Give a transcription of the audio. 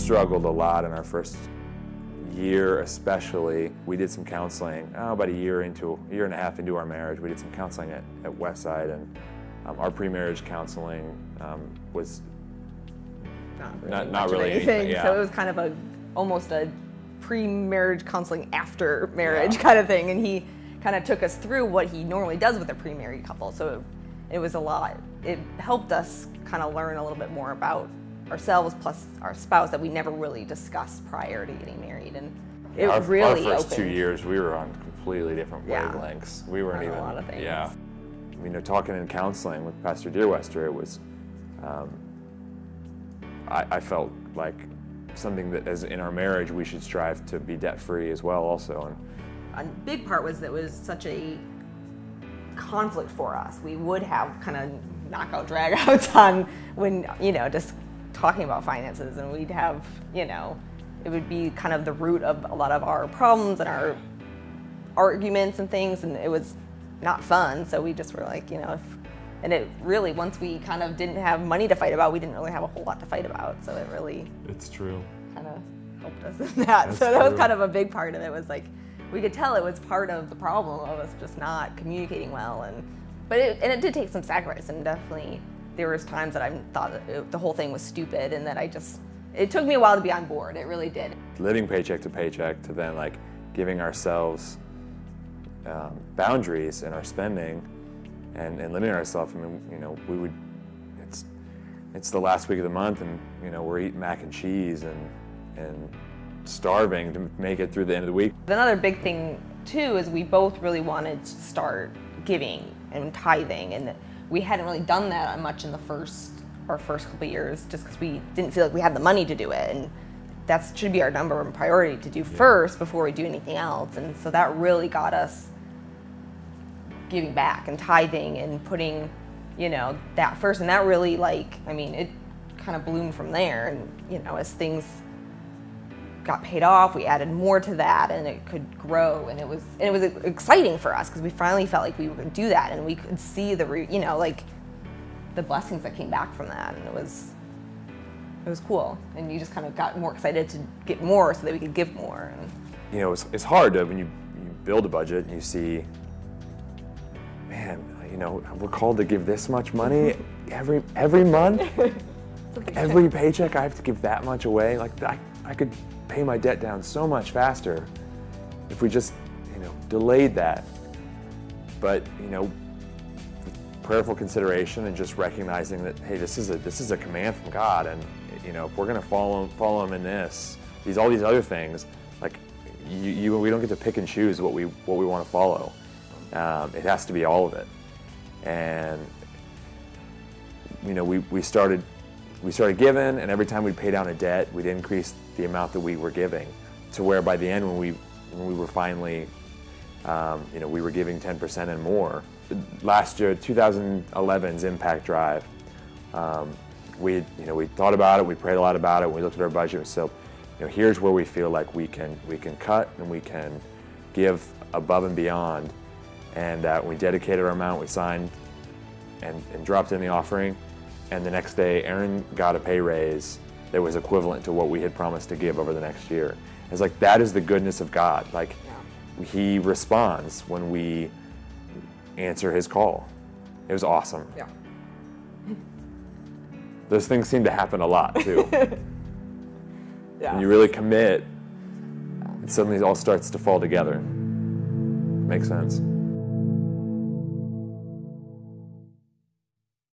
struggled a lot in our first year, especially. We did some counseling about a year and a half into our marriage. We did some counseling at Westside, and our pre-marriage counseling was not really anything. Yeah. So it was kind of almost a pre-marriage counseling after marriage kind of thing, and he kind of took us through what he normally does with a pre-married couple. So it was a lot. It helped us kind of learn a little bit more about ourselves plus our spouse that we never really discussed prior to getting married, and it really our first opened. 2 years we were on completely different wavelengths. We weren't even a lot of things. Yeah. You know, talking in counseling with Pastor Deerwester, it was I felt like something that, as in our marriage, we should strive to be debt-free as well also. And a big part was that it was such a conflict for us. We would have kind of knockout dragouts on when, you know, just talking about finances, and we'd have, you know, it would be kind of the root of a lot of our problems and our arguments and things, and it was not fun. So we just were like, you know, and it really, once we kind of didn't have money to fight about, we didn't really have a whole lot to fight about. So it really, it's true, kind of helped us in that. That's so that was kind of a big part of it. Was like, we could tell it was part of the problem of us just not communicating well, but it did take some sacrifice, and definitely there was times that I thought that the whole thing was stupid, and that it took me a while to be on board. It really did. Living paycheck to then like giving ourselves boundaries in our spending and limiting ourselves. I mean, you know, it's the last week of the month, and you know, we're eating mac and cheese and starving to make it through the end of the week. Another big thing too is we both really wanted to start giving and tithing, and we hadn't really done that much in our first couple of years, just because we didn't feel like we had the money to do it, and that should be our number one priority to do first before we do anything else. And so that really got us giving back and tithing and putting, you know, that first, and that really, like, I mean, it kind of bloomed from there. And you know, as things got paid off, we added more to that, and it could grow, and it was exciting for us because we finally felt like we could do that, and we could see you know, like the blessings that came back from that, and it was cool. And you just kind of got more excited to get more so that we could give more. And you know, it's hard to, when you build a budget and you see, man, you know, we're called to give this much money every month. Every paycheck I have to give that much away. Like I could pay my debt down so much faster if we just, you know, delayed that. But you know, with prayerful consideration and just recognizing that, hey, this is a command from God, and you know, if we're gonna follow Him in all these other things, like we don't get to pick and choose what we want to follow. It has to be all of it. And you know, we started giving, and every time we'd pay down a debt, we'd increase the amount that we were giving, to where by the end, when we were finally, you know, we were giving 10% and more. Last year, 2011's Impact Drive, we thought about it, we prayed a lot about it, we looked at our budget, so, you know, here's where we feel like we can cut and we can give above and beyond. And we dedicated our amount, we signed and dropped in the offering. And the next day, Erin got a pay raise that was equivalent to what we had promised to give over the next year. It's like, that is the goodness of God. Like, He responds when we answer His call. It was awesome. Yeah. Those things seem to happen a lot too. Yeah. When you really commit, it suddenly all starts to fall together. Makes sense.